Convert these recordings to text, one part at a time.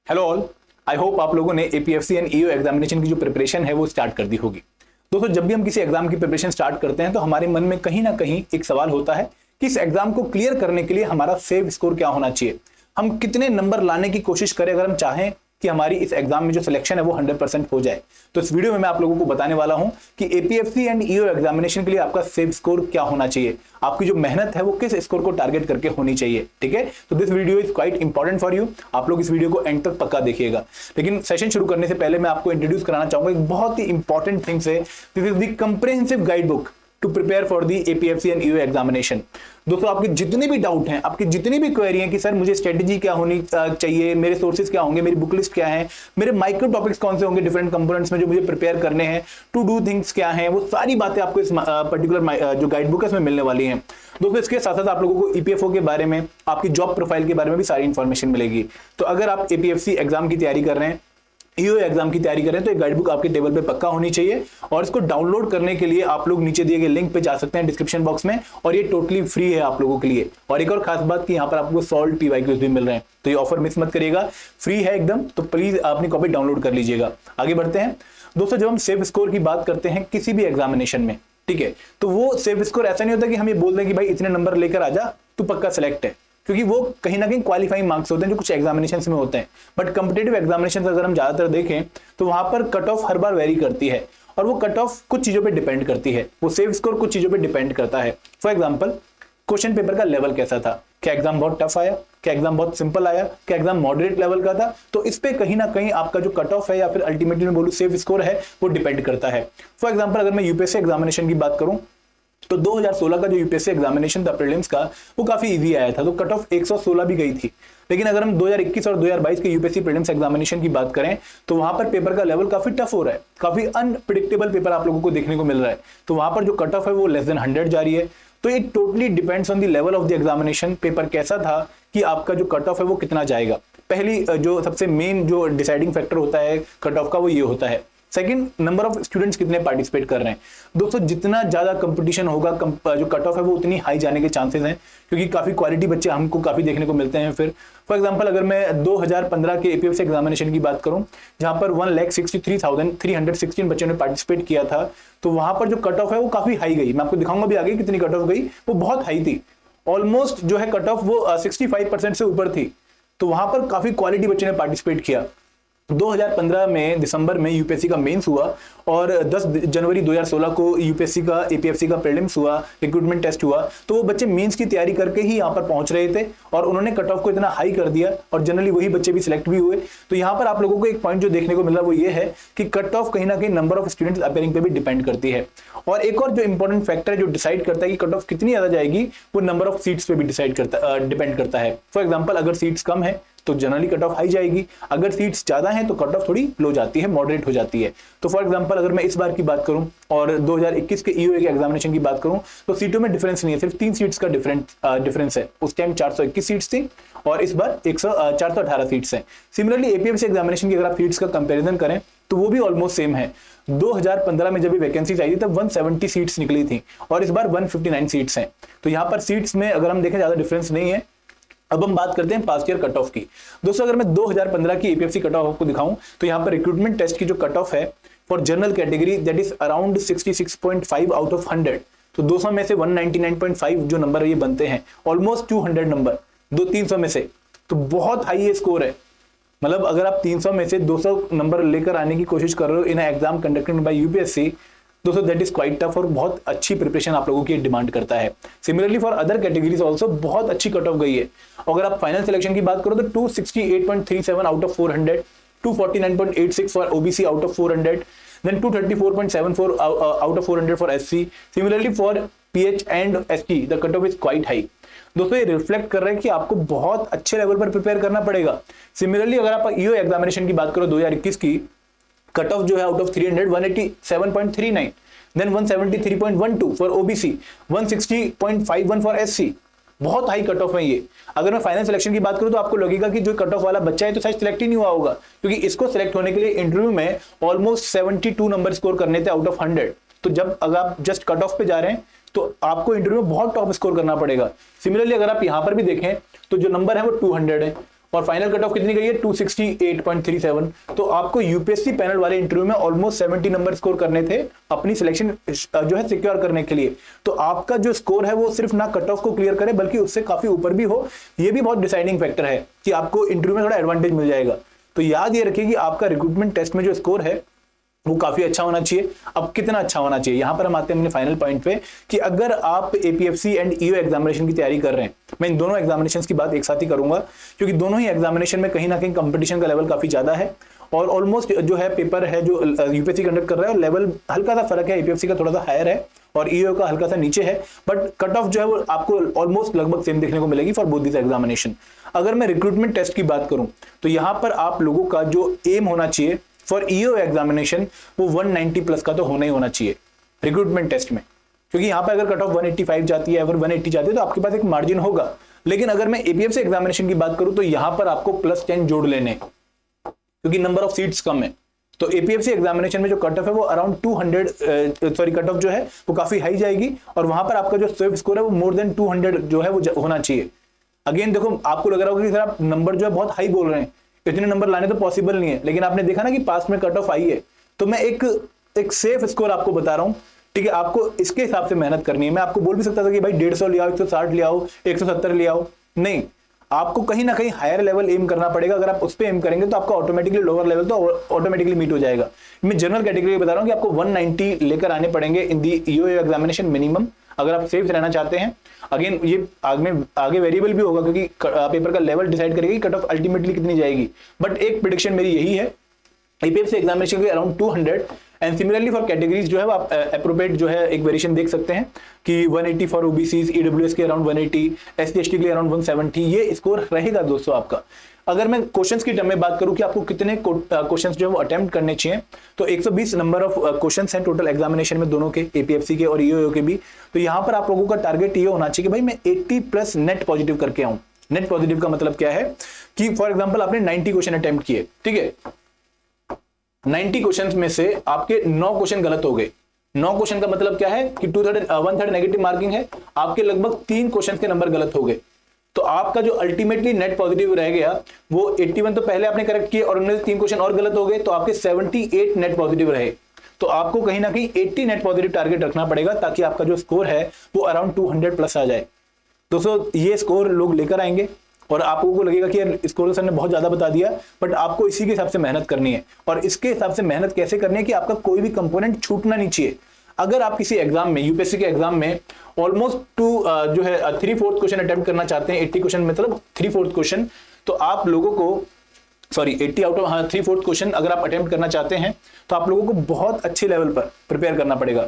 Hello all, I hope आप लोगों ने एपीएफसी एंड ईओ एग्जामिनेशन की जो प्रिपरेशन है वो स्टार्ट कर दी होगी। दोस्तों, जब भी हम किसी एग्जाम की प्रिपरेशन स्टार्ट करते हैं तो हमारे मन में कहीं ना कहीं एक सवाल होता है कि इस एग्जाम को क्लियर करने के लिए हमारा सेव स्कोर क्या होना चाहिए, हम कितने नंबर लाने की कोशिश करें अगर हम चाहें कि हमारी इस एग्जाम में जो सिलेक्शन है वो 100% हो जाए। तो इस वीडियो में मैं आप लोगों को बताने वाला हूं कि एपीएफसी एंड ईओ एग्जामिनेशन के लिए आपका सेव स्कोर क्या होना चाहिए, आपकी जो मेहनत है वो किस स्कोर को टारगेट करके होनी चाहिए। ठीक है, तो this video is quite important for you. आप लोग इस वीडियो को एंड तक पक्का देखिएगा। लेकिन सेशन शुरू करने से पहले मैं आपको इंट्रोड्यूस कराना चाहूंगा एक बहुत ही इंपॉर्टेंट थिंग्स है। This is the comprehensive guide book to prepare for the APFC and EO examination. दोस्तों, आपके जितने भी डाउट हैं, आपकी जितनी भी क्वेरी हैं कि सर मुझे स्ट्रेटेजी क्या होनी चाहिए, मेरे सोर्सेज क्या होंगे, मेरी बुक लिस्ट क्या है, मेरे माइक्रो टॉपिक्स कौन से होंगे डिफरेंट कंपोनेंट्स में जो मुझे प्रिपेयर करने हैं, टू डू थिंग्स क्या हैं, वो सारी बातें आपको इस पर्टिकुलर जो गाइड बुक है इसमें मिलने वाली हैं। दोस्तों, इसके साथ साथ आप लोगों को ईपीएफओ के बारे में, आपकी जॉब प्रोफाइल के बारे में भी सारी इंफॉर्मेशन मिलेगी। तो अगर आप एपीएफसी एग्जाम की तैयारी कर रहे हैं, ईओ एग्जाम की तैयारी करें, तो एक गाइड बुक आपके टेबल पे पक्का होनी चाहिए। और इसको डाउनलोड करने के लिए आप लोग नीचे दिए गए लिंक पे जा सकते हैं डिस्क्रिप्शन बॉक्स में, और ये टोटली फ्री है आप लोगों के लिए। और एक और खास बात कि यहाँ पर आपको सॉल्व पीवाईक्यूज भी मिल रहे हैं, तो ये ऑफर मिस मत करिएगा, फ्री है एकदम। तो प्लीज अपनी कॉपी डाउनलोड कर लीजिएगा। आगे बढ़ते हैं दोस्तों, जब हम सेव स्कोर की बात करते हैं किसी भी एग्जामिनेशन में, ठीक है, तो वो सेव स्कोर ऐसा नहीं होता कि हम ये बोल दें कि भाई इतने नंबर लेकर आ जा, तू पक्का सिलेक्ट है, क्योंकि वो कहीं ना कहीं क्वालिफाइंग मार्क्स होते हैं जो कुछ एग्जामिनेशंस में होते हैं। बट कॉम्पिटिटिव एग्जामिनेशंस अगर हम ज्यादातर देखें तो वहां पर cut of her bar very करती है, और वो कट ऑफ कुछ चीजों पे डिपेंड करती है, वो सेव स्कोर कुछ चीजों पे डिपेंड करता है। फॉर एग्जांपल, क्वेश्चन पेपर का लेवल कैसा था, क्या एग्जाम बहुत टफ आया, क्या एग्जाम बहुत सिंपल आया, क्या एग्जाम मॉडरेट लेवल का था, तो इस पे कहीं ना कहीं आपका जो कट ऑफ है या फिर अल्टीमेटली मैं बोलूं सेव स्कोर है वो डिपेंड करता है। फॉर एग्जाम्पल, अगर मैं यूपीएससी एग्जामिनेशन की बात करूं तो 2016 का जो यूपीएससी एग्जामिनेशन था प्रीलिम्स का, वो काफी इजी आया था, तो कट ऑफ 116 भी गई थी। लेकिन अगर हम 2021 और 2022 के यूपीएससी प्रीलिम्स एग्जामिनेशन की बात करें तो वहां पर पेपर का लेवल काफी टफ हो रहा है, काफी अनप्रिडिक्टेबल पेपर आप लोगों को देखने को मिल रहा है, तो वहां पर जो कट ऑफ है वो लेस देन 100 जा रही है। तो it totally depends on the level of the examination, paper कैसा था कि आपका जो कट ऑफ है वो कितना जाएगा। पहली जो सबसे मेन जो डिसाइडिंग फैक्टर होता है कट ऑफ का, वो ये होता है। सेकंड, नंबर ऑफ स्टूडेंट्स कितने पार्टिसिपेट कर रहे हैं। दोस्तों, जितना ज्यादा कंपटीशन होगा, जो कट ऑफ है वो उतनी हाई जाने के चांसेस हैं, क्योंकि काफी क्वालिटी बच्चे हमको काफी देखने को मिलते हैं। फिर फॉर एग्जांपल, अगर मैं 2015 के एपीएफसी एग्जामिनेशन की बात करूं, जहां पर 1,63,316 बच्चों ने पार्टिसिपेट किया था, तो वहां पर जो कट ऑफ है वो काफी हाई गई। मैं आपको दिखाऊंगा भी आगे कितनी कट ऑफ गई, वो बहुत हाई थी। ऑलमोस्ट जो है कट ऑफ वो 65% से ऊपर थी, तो वहां पर काफी क्वालिटी बच्चों ने पार्टिसिपेट किया। 2015 में दिसंबर में यूपीएससी का मेंस हुआ, और 10 जनवरी 2016 को यूपीएससी का एपीएफसी का प्रीलिम्स हुआ, रिक्रूटमेंट टेस्ट हुआ। तो वो बच्चे मेंस की तैयारी करके ही यहाँ पर पहुंच रहे थे, और उन्होंने कट ऑफ को इतना हाई कर दिया, और जनरली वही बच्चे भी सिलेक्ट भी हुए। तो यहाँ पर आप लोगों को एक पॉइंट जो देखने को मिला वो ये है कि कट ऑफ कहीं ना कहीं नंबर ऑफ स्टूडेंट्स अपेयरिंग पे भी डिपेंड करती है। और एक और जो इंपॉर्टेंट फैक्टर है जो डिसाइड करता है कि कट ऑफ कितनी ज्यादा जाएगी, वो नंबर ऑफ सीट्स पे भी डिपेंड करता है। फॉर एग्जाम्पल, अगर सीट्स कम है तो जनरली कट ऑफ हाई जाएगी, अगर सीट्स ज्यादा हैं तो कट ऑफ थोड़ी लो जाती है, मॉडरेट हो जाती है। तो फॉर एग्जांपल, अगर मैं इस बार की बात करूं और 2021 के ईओ के एग्जामिनेशन की बात करूं, तो सीटों में डिफरेंस नहीं है, सिर्फ 3 सीट्स का डिफरेंस है। उस टाइम 421 सीट्स थी और इस बार 418 सीट्स हैं। सिमिलरली एपीएफसी एग्जामिनेशन की अगर आप सीट्स का कंपेरिजन करें तो वो भी ऑलमोस्ट सेम है। 2015 में जब भी वैकेंसीज आई थी तब 170 सीट्स निकली थी, और इस बार 159 सीट्स हैं। तो यहाँ पर सीट्स में अगर हम देखें ज्यादा डिफरेंस नहीं है। अब हम बात करते हैं पास्ट ईयर कट ऑफ की। दोस्तों, अगर मैं 2015 की एपीएफसी कट ऑफ आपको दिखाऊं तो यहाँ पर रिक्रूटमेंट टेस्ट की जो कट ऑफ है for general category, that is around 66.5 out of 100। तो 200 में से 199.5 जो नंबर ये बनते हैं, ऑलमोस्ट 200 नंबर 300 में से, तो बहुत हाई ये स्कोर है। मतलब अगर आप 300 में से 200 नंबर लेकर आने की कोशिश कर रहे हो in exam conducted by UPSC, दोस्तों दैट इज क्वाइट टफ, और बहुत अच्छी प्रिपरेशन आप लोगों की डिमांड करता है। Similarly for other categories also बहुत अच्छी कट ऑफ गई है। अगर आप फाइनल सिलेक्शन की बात करो तो 268.37 out of 400, 249.86 for OBC out of 400, then 234.74 out of 400 for SC. Similarly for PH and ST the cut off is quite high. दोस्तों, ये रिफ्लेक्ट कर रहा है कि आपको बहुत अच्छे लेवल पर प्रिपेयर करना पड़ेगा। सिमिलरली अगर आप ईओ एग्जामिनेशन की बात करो 2021 की, कट ऑफ जो है out of 300 187.39, then 173.12 for OBC, 160.51 for SC. बहुत हाई कट ऑफ है ये। अगर मैं फाइनल सिलेक्शन की बात करूं तो आपको लगेगा कि जो कट ऑफ वाला बच्चा है तो शायद सिलेक्ट ही नहीं हुआ होगा, क्योंकि इसको सिलेक्ट होने के लिए इंटरव्यू में ऑलमोस्ट 72 नंबर स्कोर करने थे आउट ऑफ 100। तो जब अगर आप जस्ट कट ऑफ पे जा रहे हैं तो आपको इंटरव्यू में बहुत टॉप स्कोर करना पड़ेगा। सिमिलरली अगर आप यहां पर भी देखें तो जो नंबर है वो 200 है, और फाइनल कट ऑफ कितनी गई है 268.37। तो आपको यूपीएससी पैनल वाले इंटरव्यू में ऑलमोस्ट 70 नंबर स्कोर करने थे अपनी सिलेक्शन जो है सिक्योर करने के लिए। तो आपका जो स्कोर है वो सिर्फ ना कट ऑफ को क्लियर करे बल्कि उससे काफी ऊपर भी हो, ये भी बहुत डिसाइडिंग फैक्टर है कि आपको इंटरव्यू में थोड़ा एडवांटेज मिल जाएगा। तो याद ये रखिए कि आपका रिक्रूटमेंट टेस्ट में जो स्कोर है वो काफी अच्छा होना चाहिए। अब कितना अच्छा होना चाहिए, यहां पर हम आते हैं अपने फाइनल पॉइंट पे कि अगर आप एपीएफसी एंड ईओ एग्जामिनेशन की तैयारी कर रहे हैं, मैं इन दोनों एग्जामिनेशन की बात एक साथ ही करूंगा क्योंकि दोनों ही एग्जामिनेशन में कहीं ना कहीं कंपटीशन का लेवल काफी ज्यादा है और ऑलमोस्ट जो है पेपर है जो यूपीएससी कंडक्ट कर रहा है और लेवल हल्का सा फर्क है, एपीएफसी का थोड़ा सा हायर है और ईओ का हल्का सा नीचे है, बट कट ऑफ जो है वो आपको ऑलमोस्ट लगभग सेम देखने को मिलेगी फॉर बोथ दिस एग्जामिनेशन। अगर मैं रिक्रूटमेंट टेस्ट की बात करूं तो यहां पर आप लोगों का जो एम होना चाहिए फॉर ईओ एग्जामिनेशन वो 190 प्लस का तो होना ही होना चाहिए रिक्रूटमेंट टेस्ट में, क्योंकि यहां पर अगर कट ऑफ 185 जाती है, अगर 180 जाती है तो आपके पास एक मार्जिन होगा। लेकिन अगर मैं एपीएफसी एग्जामिनेशन की बात करूं तो यहां पर आपको +10 जोड़ लेने क्योंकि नंबर ऑफ सीट्स कम है। तो एपीएफसी एग्जामिनेशन में जो कट ऑफ है वो अराउंड 200 कट ऑफ जो है वो काफी हाई जाएगी और वहां पर आपका जो स्विफ्ट स्कोर है वो मोर देन 200 जो है वो होना चाहिए। अगेन देखो आपको लग रहा होगा कि सर आप नंबर जो है बहुत हाई बोल रहे हैं, इतने नंबर लाने तो पॉसिबल नहीं है, लेकिन आपने देखा ना कि पास में कट ऑफ आई है। तो मैं एक सेफ स्कोर आपको बता रहा हूं, ठीक है, आपको इसके हिसाब से मेहनत करनी है। मैं आपको बोल भी सकता था कि भाई 150 ले आओ, 160 ले आओ, 170 ले आओ, नहीं, आपको कहीं ना कहीं हायर लेवल एम करना पड़ेगा। अगर आप उस पे एम करेंगे तो आपका ऑटोमेटिकली लोअर लेवल तो ऑटोमेटिकली मीट हो जाएगा। मैं जनरल कैटेगरी बता रहा हूं कि आपको 190 लेकर आने पड़ेंगे इन दी ईओ एग्जामिनेशन मिनिमम, अगर आप सेफ रहना चाहते हैं। अगेन ये आगे वेरिएबल भी होगा क्योंकि पेपर का लेवल डिसाइड करेगा कि कट ऑफ अल्टीमेटली कितनी जाएगी, बट एक प्रेडिक्शन मेरी यही है एपीएफसी एग्जामिनेशन के around 200 and similarly for categories जो है आप अप्रोप्रिएट जो है एक वेरिएशन देख सकते हैं कि 180 फॉर ओबीसीज, ईडब्ल्यूएस के अराउंड 180, एससी एसटी के लिए अराउंड 170, ये स्कोर रहेगा दोस्तों आपका। अगर मैं क्वेश्चंस की टर्म में बात करूं कि आपको कितने क्वेश्चंस जो है वो अटेम्प्ट करने चाहिए, तो 120 नंबर ऑफ क्वेश्चंस हैं टोटल एग्जामिनेशन में, दोनों के, एपीएफसी के और ईओ के भी। तो यहां पर आप लोगों का टारगेट ये होना चाहिए कि भाई मैं 80 प्लस नेट पॉजिटिव करके आऊं। नेट पॉजिटिव का मतलब क्या है कि फॉर एग्जाम्पल आपने 90 क्वेश्चन अटेम्प्ट किए, ठीक है, 90 क्वेश्चन में से आपके 9 क्वेश्चन गलत हो गए। 9 क्वेश्चन का मतलब क्या है कि 1/3 नेगेटिव मार्किंग है, आपके लगभग 3 क्वेश्चन के नंबर गलत हो गए। तो आपका जो अल्टीमेटली नेट पॉजिटिव रह गया वो 81 तो पहले आपने करेक्ट किए और उनमें से 3 क्वेश्चन और गलत हो गए, तो आपके 78 नेट पॉजिटिव रहे। तो आपको कहीं ना कहीं 80 नेट पॉजिटिव टारगेट रखना पड़ेगा ताकि आपका जो स्कोर है वो अराउंड 200 प्लस आ जाए। दोस्तों ये स्कोर लोग लेकर आएंगे और आप लोगों को लगेगा कि यार स्कोर सर ने बहुत ज्यादा बता दिया, बट आपको इसी के हिसाब से मेहनत करनी है। और इसके हिसाब से मेहनत कैसे करनी है कि आपका कोई भी कंपोनेंट छूटना नहीं चाहिए। अगर आप किसी एग्जाम में, यूपीएससी के एग्जाम में ऑलमोस्ट जो है 3/4 क्वेश्चन अटेम्प्ट करना चाहते हैं, 80 क्वेश्चन मतलब 3/4 क्वेश्चन, तो आप लोगों को 80 आउट ऑफ 3/4 क्वेश्चन अगर आप अटेम्प्ट करना चाहते हैं तो आप लोगों को बहुत अच्छे लेवल पर प्रिपेयर करना पड़ेगा।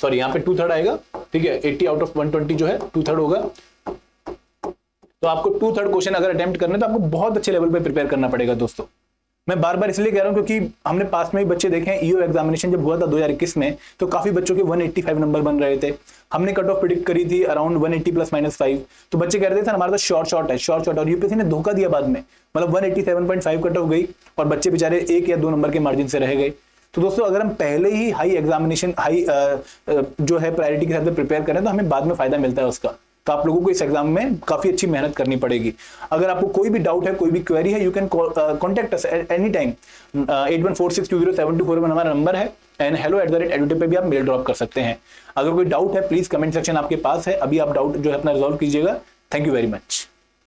यहाँ पे 2/3 आएगा, ठीक है, 80 आउट ऑफ 120 जो है 2/3 होगा। तो आपको 2/3 क्वेश्चन अगर अटेम्प्ट करना है तो आपको बहुत अच्छे लेवल पे प्रिपेयर करना पड़ेगा दोस्तों। मैं बार बार इसलिए कह रहा हूं क्योंकि हमने पास में ही बच्चे देखे हैं, ईओ एग्जामिनेशन जब हुआ था 2021 में तो काफी बच्चों के 185 नंबर बन रहे थे। हमने कट ऑफ प्रिडिक्ट करी थी अराउंड 180 ±5, तो बच्चे कह रहे थे हमारा तो शॉर्ट है, और यूपीएससी ने धोखा दिया बाद में, मतलब 187.5 कट ऑफ गई और बच्चे बेचारे 1 या 2 नंबर के मार्जिन से रह गए। तो दोस्तों अगर हम पहले ही हाई एग्जामिनेशन जो है प्रायोरिटी के साथ प्रिपेयर करें तो हमें बाद में फायदा मिलता है उसका। तो आप लोगों को इस एग्जाम में काफी अच्छी मेहनत करनी पड़ेगी। अगर आपको कोई भी डाउट है, कोई भी क्वेरी है, you can contact us any time. 8146207241 हमारा नंबर है एंड hello@edutech पे भी आप मेल ड्रॉप कर सकते हैं। अगर कोई डाउट है प्लीज कमेंट सेक्शन आपके पास है, अभी आप डाउट जो है अपना रिजॉल्व कीजिएगा। Thank you very much.